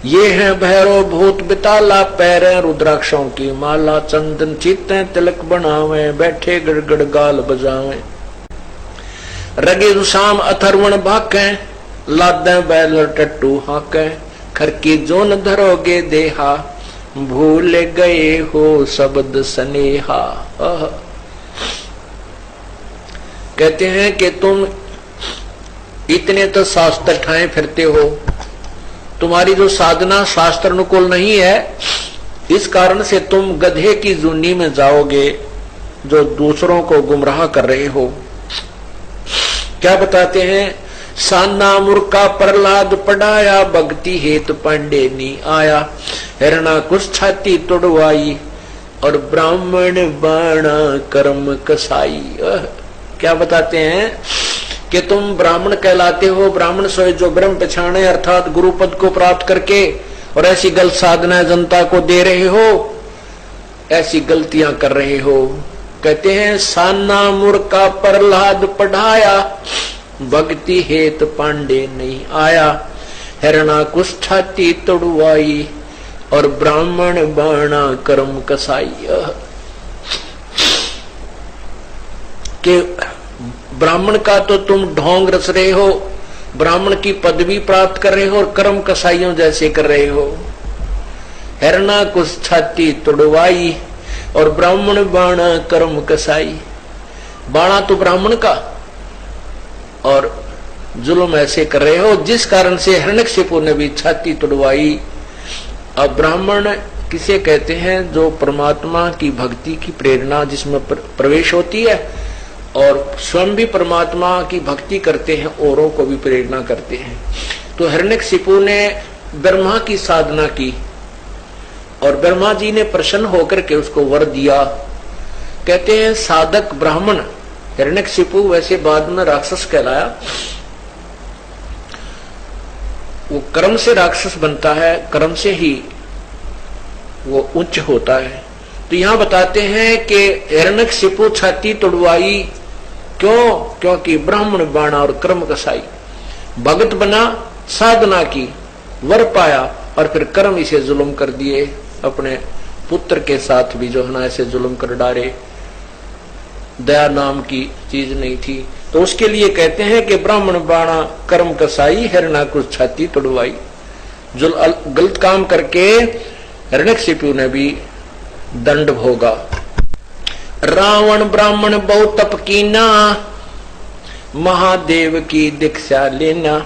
ये है भैरव भूत बिताला, पैरें रुद्राक्षों की माला, चंदन चीते तिलक बनावे, बैठे गड़गड़ गाल बजावे। रगे शाम अथर्वण भाके, लादे बैल टट्टू हाके, खरकी जोन धरोगे देहा, भूल गए हो शब्द स्नेहा। कहते हैं कि तुम इतने तो शास्त्र ठाए फिरते हो, तुम्हारी जो साधना शास्त्र अनुकूल नहीं है, इस कारण से तुम गधे की जूनी में जाओगे जो दूसरों को गुमराह कर रहे हो। क्या बताते हैं, साना मूर्खा प्रहलाद पढ़ाया, भक्ति हेतु पांडे नी आया, हिरणा कुछ छाती तोड़वाई, और ब्राह्मण बाणा कर्म कसाई। क्या बताते हैं कि तुम ब्राह्मण कहलाते हो, ब्राह्मण सोए जो ब्रह्म पछाणे, अर्थात गुरु पद को प्राप्त करके, और ऐसी गलत साधना जनता को दे रहे हो, ऐसी गलतियां कर रहे हो। कहते हैं साना मूर्खा प्रहलाद पढ़ाया, भक्ति हेत पांडे नहीं आया, हिरणा कुछ छाती तोड़वाई, और ब्राह्मण बाणा कर्म कसाई। के ब्राह्मण का तो तुम ढोंग रच रहे हो, ब्राह्मण की पदवी प्राप्त कर रहे हो, और कर्म कसाइयों जैसे कर रहे हो। हिरणा कुछ छाती तोड़वाई, और ब्राह्मण बाणा कर्म कसाई। बाणा तो ब्राह्मण का, और जुल्म ऐसे कर रहे हो जिस कारण से हिरण्यकशिपु ने भी छाती तोड़वाई। अब ब्राह्मण किसे कहते हैं, जो परमात्मा की भक्ति की प्रेरणा जिसमें प्रवेश होती है, और स्वयं भी परमात्मा की भक्ति करते हैं, औरों को भी प्रेरणा करते हैं। तो हिरण्यकशिपु ने ब्रह्मा की साधना की, और ब्रह्मा जी ने प्रसन्न होकर के उसको वर दिया। कहते हैं साधक ब्राह्मण, हिरण्यकशिपु वैसे बाद में राक्षस कहलाया, वो कर्म से राक्षस बनता है, कर्म से ही वो उच्च होता है। तो यहां बताते हैं कि हिरण्यकशिपु छाती तोड़वाई, क्यों? क्योंकि ब्राह्मण बाणा और कर्म कसाई। भगत बना, साधना की, वर पाया, और फिर कर्म इसे जुल्म कर दिए, अपने पुत्र के साथ भी जो है ना ऐसे जुल्म कर डाले, दया नाम की चीज नहीं थी। तो उसके लिए कहते हैं कि ब्राह्मण बाणा कर्म कसाई, हिरणा कुछ छाती तोड़वाई। जो गलत काम करके हिरण्यकशिपु ने भी दंड भोगा। रावण ब्राह्मण बहुत तप कीना, महादेव की दीक्षा लेना,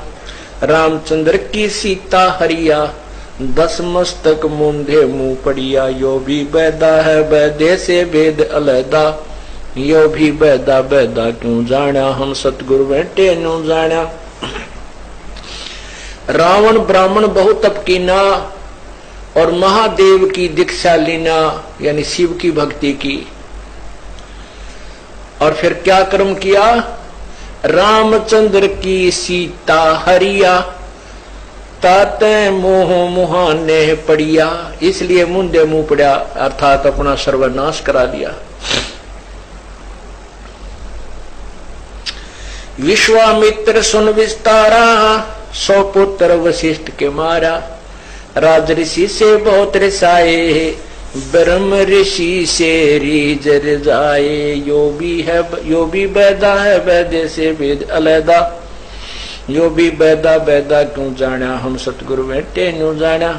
रामचंद्र की सीता हरिया, 10 मस्तक मूंधे मुंह पड़िया, यो भी बैदा है बैदे से वेद अलैदा, यो भी बैदा बैदा क्यों जाना, हम सतगुरु बैठे न्यू जाना। रावण ब्राह्मण बहुत तप कीना, और महादेव की दीक्षा लेना, यानी शिव की भक्ति की। और फिर क्या कर्म किया, रामचंद्र की सीता हरिया, ताते मोह मुहाने पड़िया, इसलिए मुंडे मुंह पड़ा, अर्थात अपना सर्वनाश करा दिया। विश्वामित्र सुन विस्तारा, 100 पुत्र वशिष्ठ के मारा, राज ऋषि से बहुत रिसाए, ब्रह्म ऋषि से रीज जाए, यो भी बैदा है बैदे से वेद अलैदा, यो भी बैदा बैदा क्यों जाना, हम सतगुरु बैठे न्यू जाना।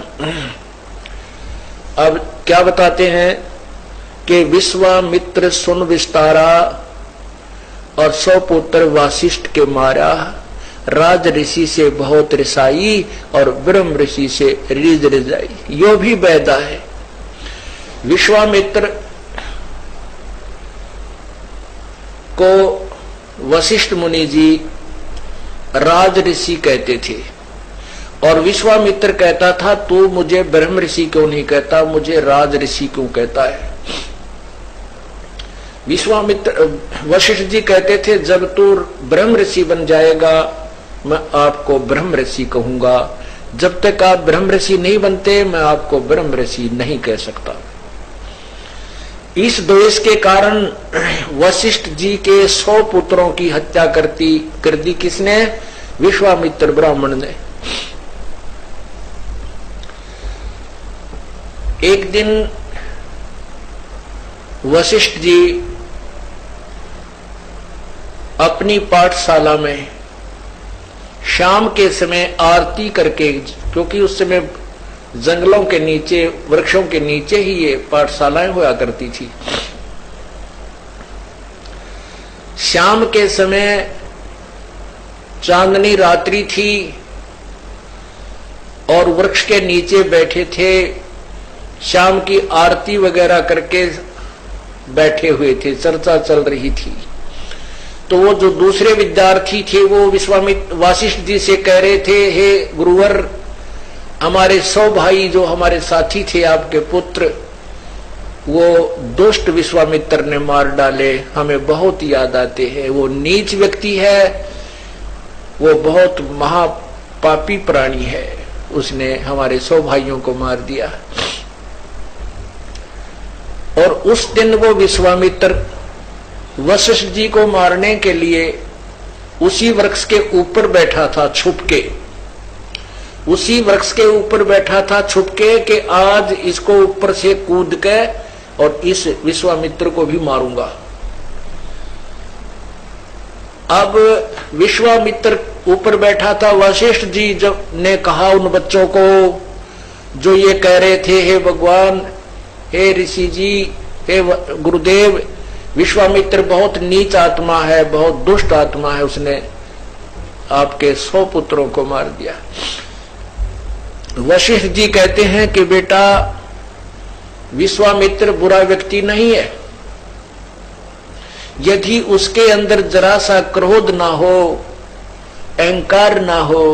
अब क्या बताते हैं कि विश्वामित्र सुन विस्तारा, और 100 पुत्र वशिष्ठ के मारा, राज ऋषि से बहुत रिसाई, और ब्रह्म ऋषि से रीज रिजाई, यो भी बैदा है। विश्वामित्र को वशिष्ठ मुनि जी राज ऋषि कहते थे, और विश्वामित्र कहता था तू मुझे ब्रह्म ऋषि क्यों नहीं कहता, मुझे राज ऋषि क्यों कहता है। विश्वामित्र वशिष्ठ जी कहते थे जब तू ब्रह्म ऋषि बन जाएगा मैं आपको ब्रह्म ऋषि कहूंगा, जब तक आप ब्रह्म ऋषि नहीं बनते मैं आपको ब्रह्म ऋषि नहीं कह सकता। इस द्वेष के कारण वशिष्ठ जी के 100 पुत्रों की हत्या कर दी किसने, विश्वामित्र ब्राह्मण ने। एक दिन वशिष्ठ जी अपनी पाठशाला में शाम के समय आरती करके, क्योंकि उस समय जंगलों के नीचे, वृक्षों के नीचे ही ये पाठशालाएं हुआ करती थी। शाम के समय चांदनी रात्रि थी और वृक्ष के नीचे बैठे थे, शाम की आरती वगैरह करके बैठे हुए थे, चर्चा चल रही थी। तो वो जो दूसरे विद्यार्थी थे वो विश्वामित्र वशिष्ठ जी से कह रहे थे, हे गुरुवर, हमारे 100 भाई जो हमारे साथी थे आपके पुत्र, वो दुष्ट विश्वामित्र ने मार डाले, हमें बहुत याद आते हैं। वो नीच व्यक्ति है, वो बहुत महापापी प्राणी है, उसने हमारे 100 भाइयों को मार दिया। और उस दिन वो विश्वामित्र वशिष्ठ जी को मारने के लिए उसी वृक्ष के ऊपर बैठा था छुप के, उसी वृक्ष के ऊपर बैठा था छुप के कि आज इसको ऊपर से कूद के और इस विश्वामित्र को भी मारूंगा। अब विश्वामित्र ऊपर बैठा था, वशिष्ठ जी जब ने कहा उन बच्चों को जो ये कह रहे थे, हे भगवान, हे ऋषि जी, हे गुरुदेव, विश्वामित्र बहुत नीच आत्मा है, बहुत दुष्ट आत्मा है, उसने आपके 100 पुत्रों को मार दिया। वशिष्ठ जी कहते हैं कि बेटा, विश्वामित्र बुरा व्यक्ति नहीं है, यदि उसके अंदर जरा सा क्रोध ना हो, अहंकार ना हो,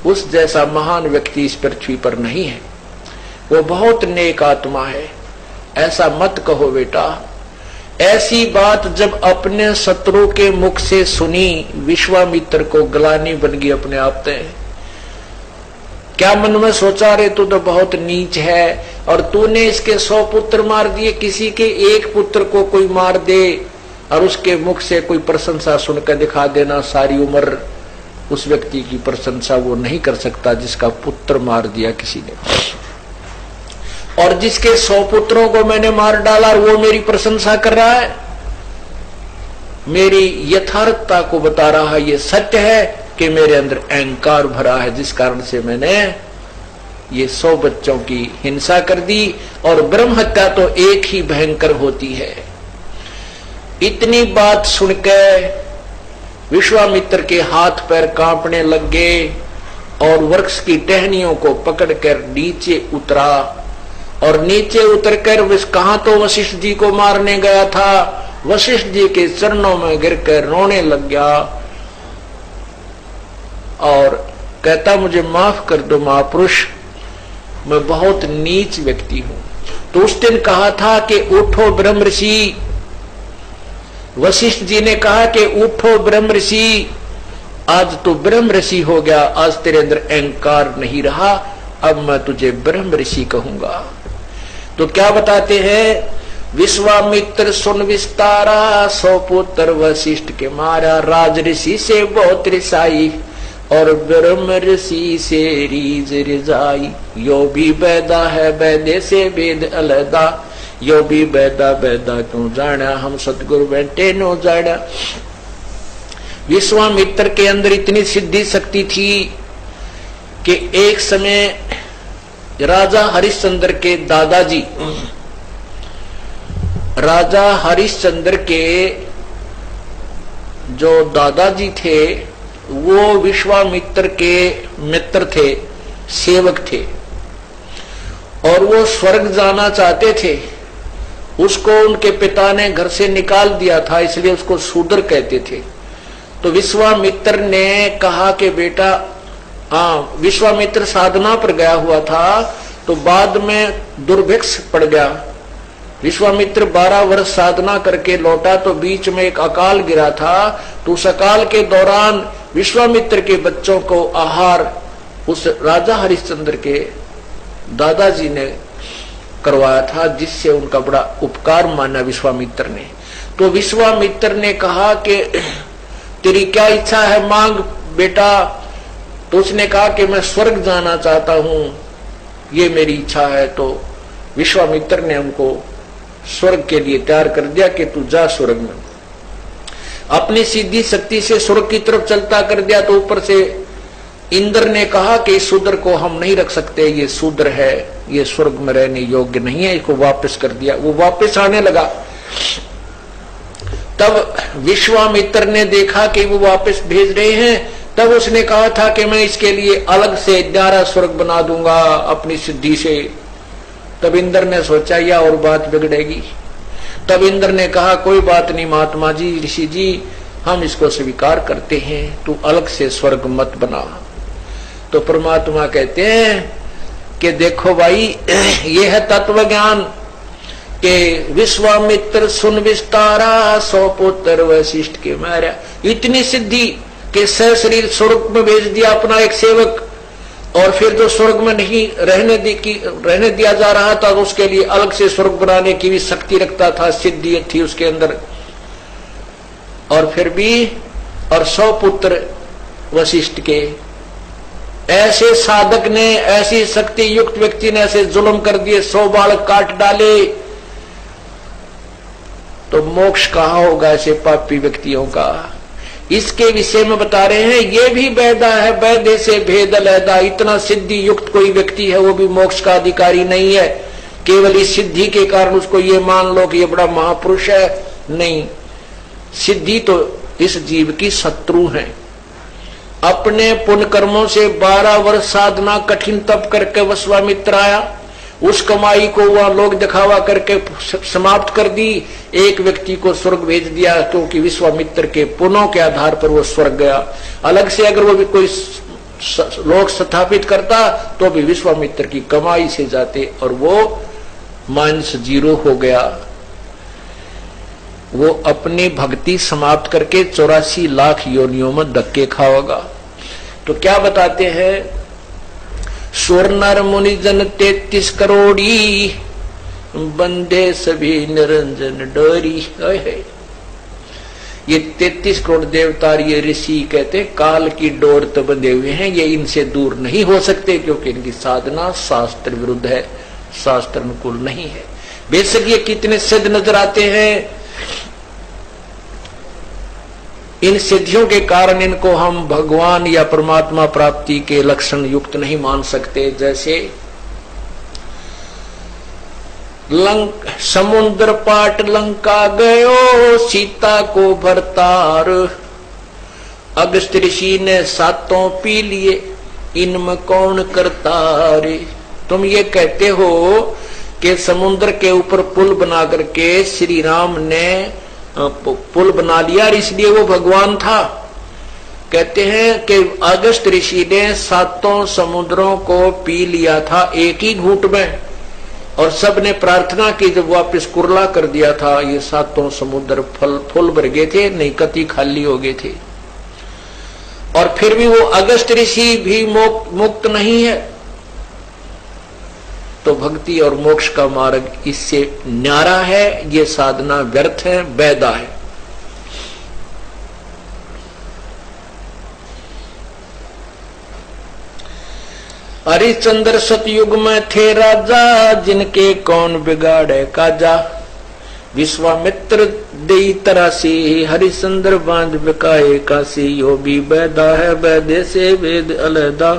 उस जैसा महान व्यक्ति इस पृथ्वी पर नहीं है। वो बहुत नेक आत्मा है, ऐसा मत कहो बेटा। ऐसी बात जब अपने शत्रु के मुख से सुनी, विश्वामित्र को ग्लानि बन गई अपने आप से। क्या मन में सोचा, रे तू तो बहुत नीच है और तूने इसके 100 पुत्र मार दिए, किसी के एक पुत्र को कोई मार दे और उसके मुख से कोई प्रशंसा सुनकर दिखा देना, सारी उम्र उस व्यक्ति की प्रशंसा वो नहीं कर सकता जिसका पुत्र मार दिया किसी ने। और जिसके 100 पुत्रों को मैंने मार डाला वो मेरी प्रशंसा कर रहा है, मेरी यथार्थता को बता रहा है। ये सत्य है कि मेरे अंदर अहंकार भरा है, जिस कारण से मैंने ये 100 बच्चों की हिंसा कर दी। और ब्रह्म हत्या तो एक ही भयंकर होती है। इतनी बात सुनकर विश्वामित्र के हाथ पैर कांपने लग गए और वृक्ष की टहनियों को पकड़कर नीचे उतरा। और नीचे उतरकर कहां तो वशिष्ठ जी को मारने गया था, वशिष्ठ जी के चरणों में गिरकर रोने लग गया और कहता, मुझे माफ कर दो महापुरुष, मैं बहुत नीच व्यक्ति हूं। तो उस दिन कहा था कि उठो ब्रह्म ऋषि, वशिष्ठ जी ने कहा कि उठो ब्रह्म ऋषि, आज तो ब्रह्म ऋषि हो गया, आज तेरे अंदर अहंकार नहीं रहा, अब मैं तुझे ब्रह्म ऋषि कहूंगा। तो क्या बताते हैं, विश्वामित्र सुन विस्तारा, 100 पुत्र वशिष्ठ के मारा, राज ऋषि से बहुत रिसाई और ब्रह्म ऋषि से रीज रिजाई। यो भी बैदा है बैदे से वेद अलदा, यो भी बैदा बैदा क्यों जाना, हम सतगुरु बैठे नो जाना। विश्वामित्र के अंदर इतनी सिद्धि शक्ति थी कि एक समय राजा हरिश्चंद्र के दादाजी, राजा हरिश्चंद्र के जो दादाजी थे वो विश्वामित्र के मित्र थे, सेवक थे और वो स्वर्ग जाना चाहते थे। उसको उनके पिता ने घर से निकाल दिया था, इसलिए उसको शूद्र कहते थे। तो विश्वामित्र ने कहा कि बेटा, हाँ, विश्वामित्र साधना पर गया हुआ था तो बाद में दुर्भिक्ष पड़ गया। विश्वामित्र 12 वर्ष साधना करके लौटा तो बीच में एक अकाल गिरा था। तो उस अकाल के दौरान विश्वामित्र के बच्चों को आहार उस राजा हरिश्चंद्र के दादाजी ने करवाया था, जिससे उनका बड़ा उपकार माना विश्वामित्र ने। तो विश्वामित्र ने कहा कि तेरी क्या इच्छा है, मांग बेटा। तो उसने कहा कि मैं स्वर्ग जाना चाहता हूं, ये मेरी इच्छा है। तो विश्वामित्र ने उनको स्वर्ग के लिए तैयार कर दिया कि तू जा स्वर्ग में। अपनी सीधी शक्ति से स्वर्ग की तरफ चलता कर दिया तो ऊपर से इंद्र ने कहा कि इस शूद्र को हम नहीं रख सकते, ये शूद्र है, ये स्वर्ग में रहने योग्य नहीं है, इसको वापस कर दिया। वो वापस आने लगा। तब विश्वामित्र ने देखा कि वो वापस भेज रहे हैं, तब उसने कहा था कि मैं इसके लिए अलग से न्यारा स्वर्ग बना दूंगा अपनी सिद्धि से। तब इंद्र ने सोचा या और बात बिगड़ेगी। तब इंद्र ने कहा कोई बात नहीं महात्मा जी, ऋषि जी, हम इसको स्वीकार करते हैं, तू अलग से स्वर्ग मत बना। तो परमात्मा कहते हैं कि देखो भाई, ये है तत्व ज्ञान के विश्वामित्र सुन विस्तारा, 100 पुत्र वशिष्ठ के मारा। इतनी सिद्धि के सशरीर स्वर्ग में भेज दिया अपना एक सेवक, और फिर जो स्वर्ग में नहीं रहने दिया जा रहा था तो उसके लिए अलग से स्वर्ग बनाने की भी शक्ति रखता था, सिद्धि थी उसके अंदर। और फिर भी और 100 पुत्र वशिष्ठ के, ऐसे साधक ने, ऐसी शक्ति युक्त व्यक्ति ने ऐसे जुल्म कर दिए, 100 बालक काट डाले, तो मोक्ष कहां होगा ऐसे पापी व्यक्तियों का। इसके विषय में बता रहे हैं, ये भी वैदा है, वैदे से भेद अलहदा। इतना सिद्धि युक्त कोई व्यक्ति है वो भी मोक्ष का अधिकारी नहीं है। केवल इस सिद्धि के कारण उसको ये मान लो कि ये बड़ा महापुरुष है, नहीं। सिद्धि तो इस जीव की शत्रु है। अपने पुण्य कर्मों से 12 वर्ष साधना कठिन तप करके विश्वामित्र आया, उस कमाई को वह लोग दिखावा करके समाप्त कर दी। एक व्यक्ति को स्वर्ग भेज दिया क्योंकि विश्वामित्र के पुण्यों के आधार पर वो स्वर्ग गया। अलग से अगर वो भी कोई लोक स्थापित करता तो भी विश्वामित्र की कमाई से जाते, और वो -0 हो गया। वो अपनी भक्ति समाप्त करके 84 लाख योनियों में धक्के खाओगा। तो क्या बताते हैं, सुर नर मुनि जन 33 करोड़ी, बंदे सभी निरंजन डोरी। ये 33 करोड़ देवता, ये ऋषि कहते काल की डोर तो बंधे हुए हैं, ये इनसे दूर नहीं हो सकते क्योंकि इनकी साधना शास्त्र विरुद्ध है, शास्त्र अनुकूल नहीं है। बेशक ये कितने सिद्ध नजर आते हैं, इन सिद्धियों के कारण इनको हम भगवान या परमात्मा प्राप्ति के लक्षण युक्त नहीं मान सकते। जैसे समुद्र पाट लंका गयो, सीता को भरतार, अगस्त ऋषि ने 7 पी लिए, इनमें कौन करतारे। तुम ये कहते हो कि समुद्र के ऊपर पुल बना करके श्री राम ने पुल बना लिया और इसलिए वो भगवान था। कहते हैं कि अगस्त ऋषि ने 7 समुद्रों को पी लिया था एक ही घूंट में, और सब ने प्रार्थना की, जब वापस कुरला कर दिया था ये 7 समुद्र फुल भर गए थे, नहीं कति खाली हो गए थे। और फिर भी वो अगस्त ऋषि भी मुक्त नहीं है। तो भक्ति और मोक्ष का मार्ग इससे न्यारा है, ये साधना व्यर्थ है, वैदा है। हरिश्चंद्र सतयुग में थे राजा, जिनके कौन बिगाड़े काजा। विश्वामित्र दे तरह से हरिश्चंद्र बांध बिकाए काशी, यो भी वैदा है, वैदे से वेद अलहदा।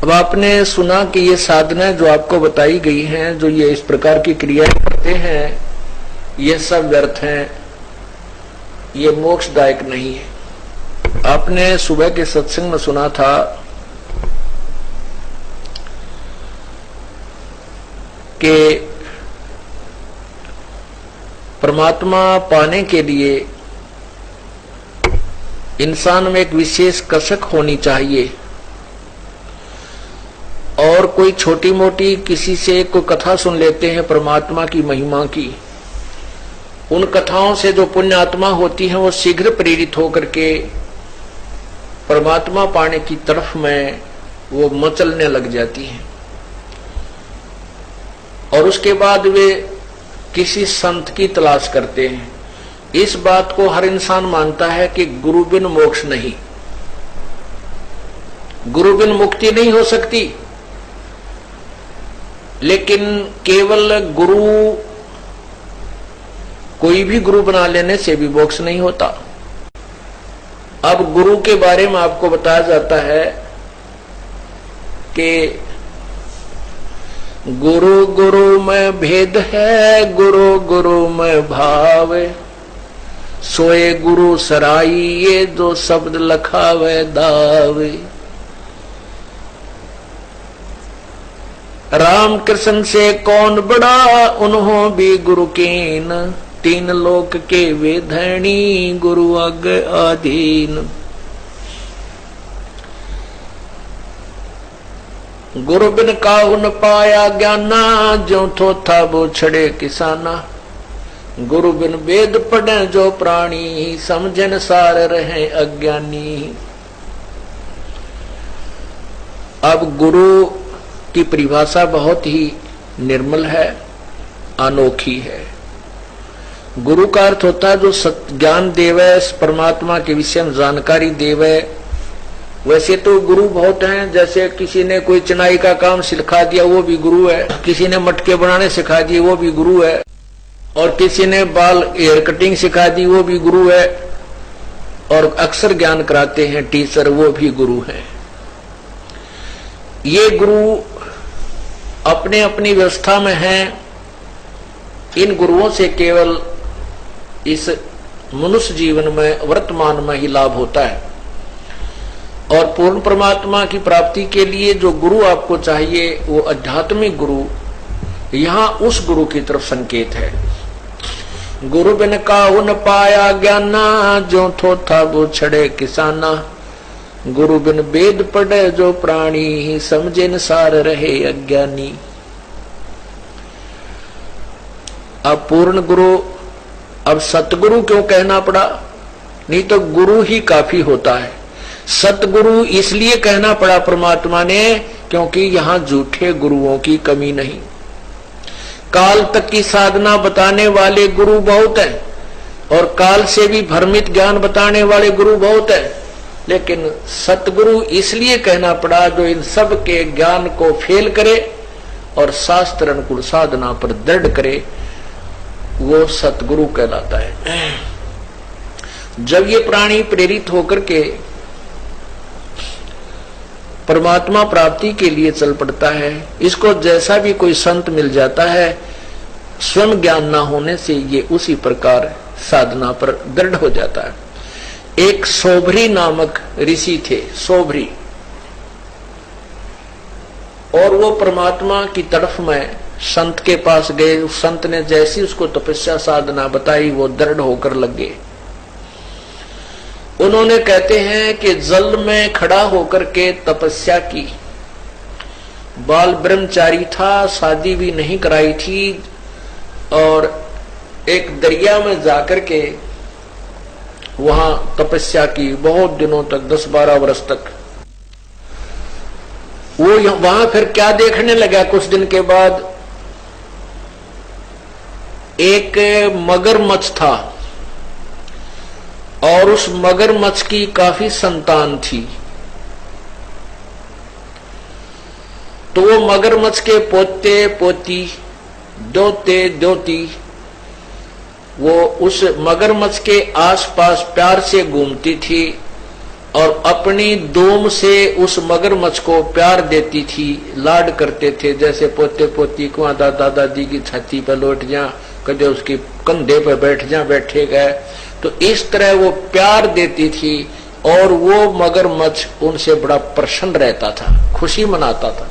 अब आपने सुना कि ये साधना जो आपको बताई गई हैं, जो ये इस प्रकार की क्रियाएं करते हैं, ये सब व्यर्थ हैं, ये मोक्षदायक नहीं है। आपने सुबह के सत्संग में सुना था कि परमात्मा पाने के लिए इंसान में एक विशेष कसक होनी चाहिए, और कोई छोटी मोटी किसी से कोई कथा सुन लेते हैं परमात्मा की महिमा की, उन कथाओं से जो पुण्य आत्मा होती है वो शीघ्र प्रेरित होकर के परमात्मा पाने की तरफ में वो मचलने लग जाती है, और उसके बाद वे किसी संत की तलाश करते हैं। इस बात को हर इंसान मानता है कि गुरु बिन मोक्ष नहीं, गुरु बिन मुक्ति नहीं हो सकती। लेकिन केवल गुरु, कोई भी गुरु बना लेने से भी मोक्ष नहीं होता। अब गुरु के बारे में आपको बताया जाता है कि गुरु गुरु में भेद है, गुरु गुरु में भाव, सोए गुरु सराई, ये जो शब्द लखावे दावे। राम कृष्ण से कौन बड़ा, उन्हों भी गुरु कीन, तीन लोक के वे धनी, गुरु आगे आधीन। गुरु बिन काहू न पाया ज्ञाना, जो थो था वो छड़े किसाना। गुरु बिन वेद पढ़े जो प्राणी, समझन सार रहे अज्ञानी। अब गुरु की परिभाषा बहुत ही निर्मल है, अनोखी है। गुरु का अर्थ होता है जो ज्ञान देवे, परमात्मा के विषय में जानकारी देवे। वैसे तो गुरु बहुत हैं, जैसे किसी ने कोई चिनाई का काम सिखा दिया वो भी गुरु है, किसी ने मटके बनाने सिखा दिए वो भी गुरु है, और किसी ने बाल हेयर कटिंग सिखा दी वो भी गुरु है, और अक्सर ज्ञान कराते हैं टीचर वो भी गुरु हैं। ये गुरु अपने अपनी व्यवस्था में हैं। इन गुरुओं से केवल इस मनुष्य जीवन में वर्तमान में ही लाभ होता है, और पूर्ण परमात्मा की प्राप्ति के लिए जो गुरु आपको चाहिए वो आध्यात्मिक गुरु, यहाँ उस गुरु की तरफ संकेत है। गुरु बिन काहू न पाया ज्ञाना, जो थो था वो छड़े किसाना। गुरु बिन वेद पढ़े जो प्राणी, समझे न सार रहे अज्ञानी। अब पूर्ण गुरु, अब सतगुरु क्यों कहना पड़ा? नहीं तो गुरु ही काफी होता है। सतगुरु इसलिए कहना पड़ा परमात्मा ने क्योंकि यहाँ झूठे गुरुओं की कमी नहीं। काल तक की साधना बताने वाले गुरु बहुत हैं, और काल से भी भ्रमित ज्ञान बताने वाले गुरु बहुत हैं, लेकिन सतगुरु इसलिए कहना पड़ा जो इन सब के ज्ञान को फेल करे और शास्त्र अनुकूल साधना पर दृढ़ करे, वो सतगुरु कहलाता है। जब ये प्राणी प्रेरित होकर के परमात्मा प्राप्ति के लिए चल पड़ता है, इसको जैसा भी कोई संत मिल जाता है, स्वयं ज्ञान ना होने से ये उसी प्रकार साधना पर दृढ़ हो जाता है। एक सोभरी नामक ऋषि थे, सोभरी, और वो परमात्मा की तरफ में संत के पास गए। उस संत ने जैसी उसको तपस्या साधना बताई वो दृढ़ होकर लग गए। उन्होंने कहते हैं कि जल में खड़ा होकर के तपस्या की। बाल ब्रह्मचारी था, शादी भी नहीं कराई थी, और एक दरिया में जाकर के वहां तपस्या की बहुत दिनों तक, 10-12 वर्ष तक। वो वहां फिर क्या देखने लगा, कुछ दिन के बाद एक मगरमच्छ था, और उस मगरमच्छ की काफी संतान थी। तो वो मगरमच्छ के पोते पोती, दोते दोती, वो उस मगरमच्छ के आसपास प्यार से घूमती थी, और अपनी दोम से उस मगरमच्छ को प्यार देती थी, लाड करते थे। जैसे पोते पोती को दादा दादी की छाती पर लौट जा, कदे उसके कंधे पर बैठ जा, बैठे गए, तो इस तरह वो प्यार देती थी, और वो मगरमच्छ उनसे बड़ा प्रसन्न रहता था, खुशी मनाता था।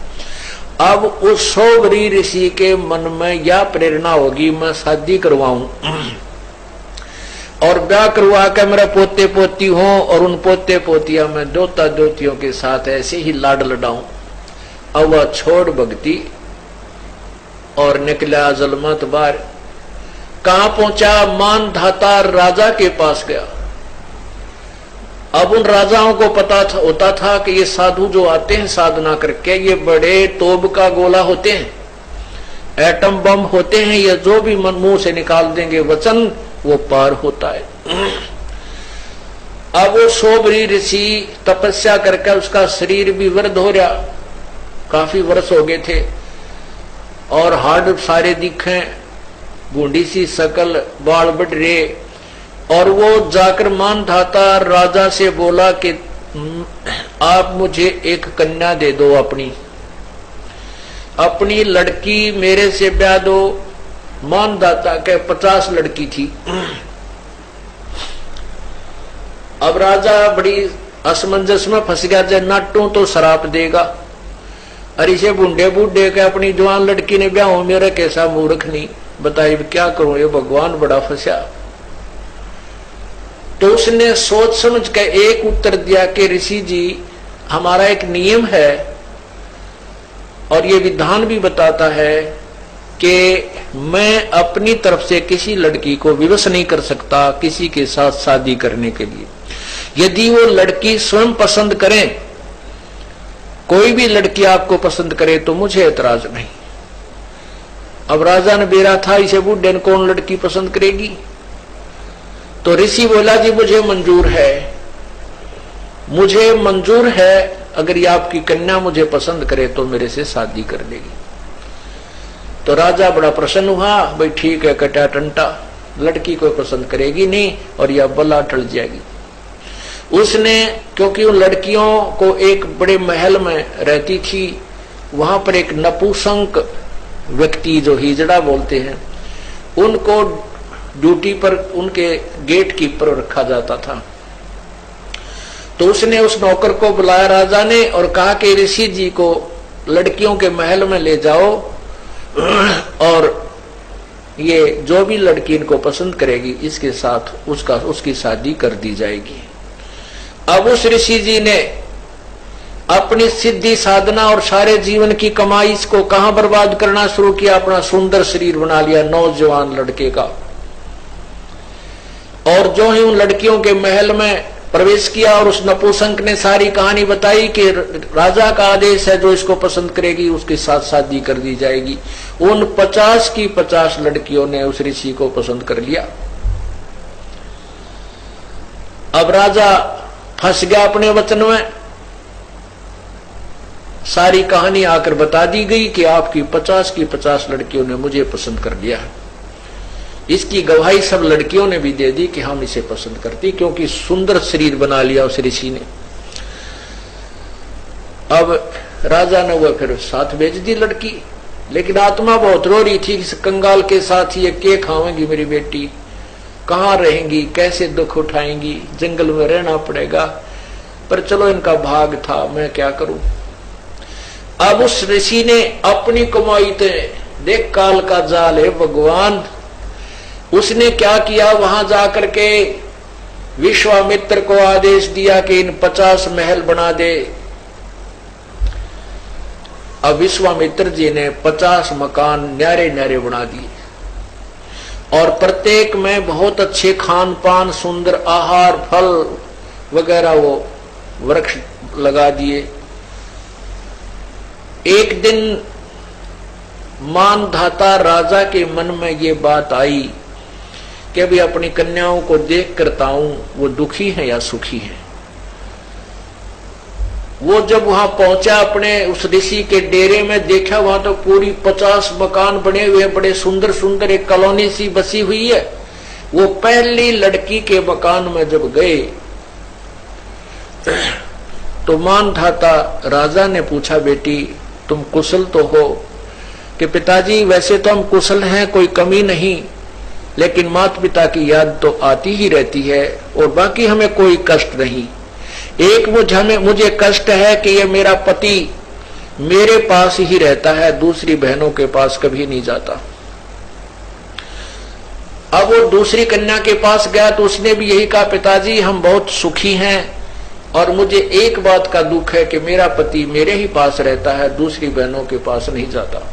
अब उस सोभरी ऋषि के मन में यह प्रेरणा होगी, मैं शादी करवाऊं और ब्याह करवा कर मेरा पोते पोती हो, और उन पोते पोतिया में दोता दोतियों के साथ ऐसे ही लाड लडाऊं। अब वह छोड़ भक्ति और निकला जलमत बार। कहां पहुंचा? मान धाता राजा के पास गया। अब उन राजाओं को पता होता था कि ये साधु जो आते हैं साधना करके, ये बड़े तोब का गोला होते हैं, एटम बम होते हैं, ये जो भी मन मुंह से निकाल देंगे वचन वो पार होता है। अब वो सोभरी ऋषि तपस्या करके उसका शरीर भी वृद्ध हो रहा, काफी वर्ष हो गए थे, और हाड सारे दिखे, गुंडी सी शकल, बाल बड़रे। और वो जाकर मानधाता राजा से बोला कि आप मुझे एक कन्या दे दो, अपनी लड़की मेरे से ब्याह दो। मानधाता के 50 लड़की थी। अब राजा बड़ी असमंजस में फंस गया, जब नाटू तो शराप देगा, और इसे बूढ़े बूढ़े के अपनी जवान लड़की ने ब्याह, मेरा कैसा मूर्ख नहीं, बताइए क्या करूं, ये भगवान बड़ा फंसा। तो उसने सोच समझ के एक उत्तर दिया कि ऋषि जी, हमारा एक नियम है और ये विधान भी बताता है कि मैं अपनी तरफ से किसी लड़की को विवश नहीं कर सकता किसी के साथ शादी करने के लिए। यदि वो लड़की स्वयं पसंद करें, कोई भी लड़की आपको पसंद करे तो मुझे एतराज नहीं। अब राजा ने बेरा था, इसे बूढ़े ने कौन लड़की पसंद करेगी। तो ऋषि बोला जी मुझे मंजूर है, अगर ये आपकी कन्या मुझे पसंद करे तो मेरे से शादी कर लेगी। तो राजा बड़ा प्रसन्न हुआ, भाई ठीक है, कटा टंटा, लड़की को पसंद करेगी नहीं और यह बला टल जाएगी। उसने, क्योंकि उन लड़कियों को एक बड़े महल में रहती थी, वहां पर एक नपुंसक व्यक्ति जो हिजड़ा बोलते हैं, उनको ड्यूटी पर उनके गेट कीपर रखा जाता था। तो उसने उस नौकर को बुलाया राजा ने और कहा कि ऋषि जी को लड़कियों के महल में ले जाओ और ये जो भी लड़की इनको पसंद करेगी इसके साथ उसकी शादी कर दी जाएगी। अब उस ऋषि जी ने अपनी सिद्धि साधना और सारे जीवन की कमाई इसको कहां बर्बाद करना शुरू किया, अपना सुंदर शरीर बना लिया नौजवान लड़के का। और जो ही उन लड़कियों के महल में प्रवेश किया और उस नपुंसक ने सारी कहानी बताई कि राजा का आदेश है, जो इसको पसंद करेगी उसके साथ शादी कर दी जाएगी। उन 50 की 50 लड़कियों ने उस ऋषि को पसंद कर लिया। अब राजा फंस गया अपने वचन में। सारी कहानी आकर बता दी गई कि आपकी 50 की 50 लड़कियों ने मुझे पसंद कर लिया है। इसकी गवाही सब लड़कियों ने भी दे दी कि हम इसे पसंद करती, क्योंकि सुंदर शरीर बना लिया उस ऋषि ने। अब राजा ने वो फिर साथ भेज दी लड़की, लेकिन आत्मा बहुत रो रही थी, इस कंगाल के साथ ये के खावेंगी मेरी बेटी, कहाँ रहेंगी, कैसे दुख उठाएंगी, जंगल में रहना पड़ेगा। पर चलो इनका भाग था, मैं क्या करूं। अब उस ऋषि ने अपनी कमाई थे, देख काल का जाल है भगवान, उसने क्या किया, वहां जाकर के विश्वामित्र को आदेश दिया कि इन 50 महल बना दे। अब विश्वामित्र जी ने 50 मकान न्यारे न्यारे बना दिए और प्रत्येक में बहुत अच्छे खान पान, सुंदर आहार, फल वगैरह वो वृक्ष लगा दिए। एक दिन मानधाता राजा के मन में ये बात आई कि अभी अपनी कन्याओं को देख करता हूं वो दुखी है या सुखी है। वो जब वहां पहुंचा अपने उस ऋषि के डेरे में, देखा वहां तो पूरी 50 मकान बने हुए, बड़े सुंदर सुंदर, एक कॉलोनी सी बसी हुई है। वो पहली लड़की के मकान में जब गए तो मानधाता राजा ने पूछा, बेटी तुम कुशल तो हो? कि पिताजी वैसे तो हम कुशल हैं, कोई कमी नहीं, लेकिन माता पिता की याद तो आती ही रहती है और बाकी हमें कोई कष्ट नहीं। एक मुझे कष्ट है कि ये मेरा पति मेरे पास ही रहता है, दूसरी बहनों के पास कभी नहीं जाता। अब वो दूसरी कन्या के पास गया तो उसने भी यही कहा, पिताजी हम बहुत सुखी हैं और मुझे एक बात का दुख है कि मेरा पति मेरे ही पास रहता है, दूसरी बहनों के पास नहीं जाता।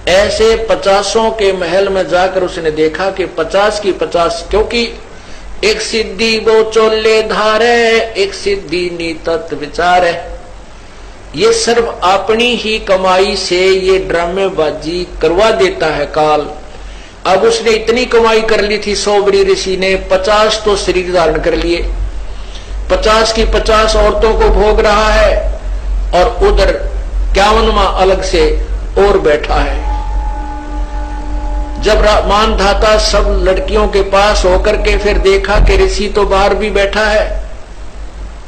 ऐसे 50 के महल में जाकर उसने देखा कि 50 की 50, क्योंकि एक सिद्धि वो चोले धारे, एक सिद्धि नीतत विचार है, ये सर्व अपनी ही कमाई से ये ड्रामेबाजी करवा देता है काल। अब उसने इतनी कमाई कर ली थी, सोबरी ऋषि ने 50 तो शरीर धारण कर लिए, 50 की 50 औरतों को भोग रहा है और उधर 51वां अलग से और बैठा है। जब मानधाता सब लड़कियों के पास होकर के फिर देखा कि ऋषि तो बाहर भी बैठा है,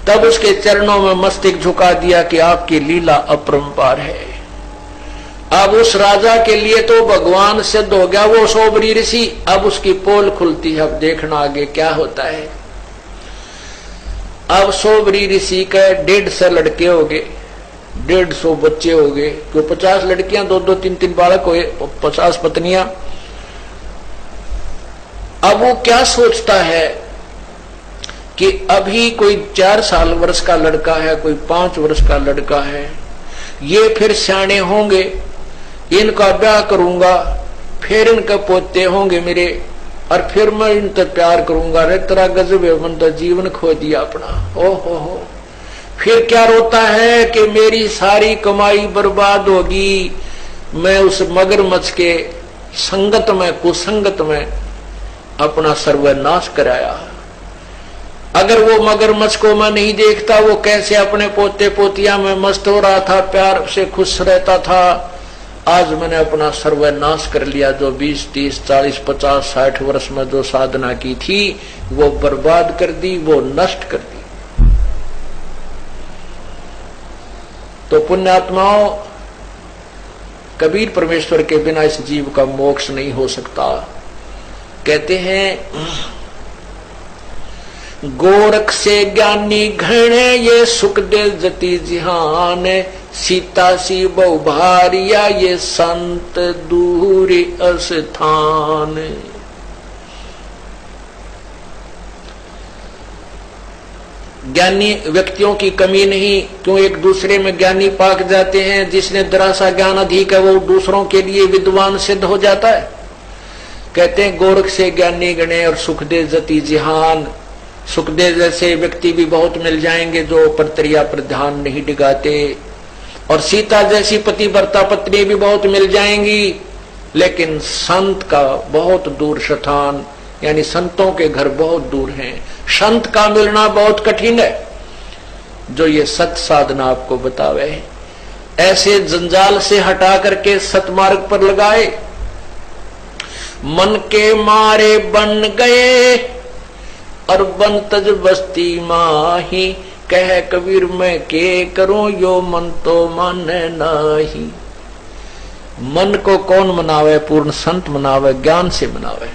तब उसके चरणों में मस्तक झुका दिया कि आपकी लीला अपरंपार है। अब उस राजा के लिए तो भगवान सिद्ध हो गया वो सोबरी ऋषि। अब उसकी पोल खुलती है, अब देखना आगे क्या होता है। अब सोबरी ऋषि के 150 लड़के हो गए, 150 बच्चे हो गए, तो 50 लड़कियां, 2-2, 3-3 बालक हुए, 50 पत्नियां। अब वो क्या सोचता है कि अभी कोई 4 वर्ष का लड़का है, कोई 5 वर्ष का लड़का है, ये फिर सियाने होंगे, इनका ब्याह करूंगा, फिर इनके पोते होंगे मेरे, और फिर मैं इन तक प्यार करूंगा। रे तेरा गजब है, मन तो जीवन खो दिया अपना। ओ हो, फिर क्या रोता है कि मेरी सारी कमाई बर्बाद होगी, मैं उस मगरमच्छ के संगत में, कुसंगत में अपना सर्वनाश कराया। अगर वो मगरमच्छ को मैं नहीं देखता, वो कैसे अपने पोते पोतिया में मस्त हो रहा था, प्यार से खुश रहता था, आज मैंने अपना सर्वनाश कर लिया। जो 20, 30, 40, 50, 60 वर्ष में जो साधना की थी वो बर्बाद कर दी, वो नष्ट कर दी। तो पुण्यात्माओं, कबीर परमेश्वर के बिना इस जीव का मोक्ष नहीं हो सकता। कहते हैं गोरख से ज्ञानी घणे ये सुख दे जति जिहान, सीता सी बहु भारिया ये संत दूरी अस्थान। ज्ञानी व्यक्तियों की कमी नहीं, क्यों एक दूसरे में ज्ञानी पाक जाते हैं। जिसने जरा सा ज्ञान अधिक है वो दूसरों के लिए विद्वान सिद्ध हो जाता है। कहते हैं गोरख से ज्ञानी गणे और सुखदेव जति जिहान। सुखदेव जैसे व्यक्ति भी बहुत मिल जाएंगे जो परतरिया पर ध्यान नहीं डिगाते, और सीता जैसी पतिव्रता पत्नी भी बहुत मिल जाएंगी, लेकिन संत का बहुत दूर स्थान, यानी संतों के घर बहुत दूर हैं। संत का मिलना बहुत कठिन है। जो ये सत साधना आपको बतावे, ऐसे जंजाल से हटा करके सतमार्ग पर लगाए। मन के मारे बन गए और बन तज बस्ती माही, कह कबीर मैं के करूं यो मन तो माने नाही। मन को कौन मनावे? पूर्ण संत मनावे, ज्ञान से मनावे।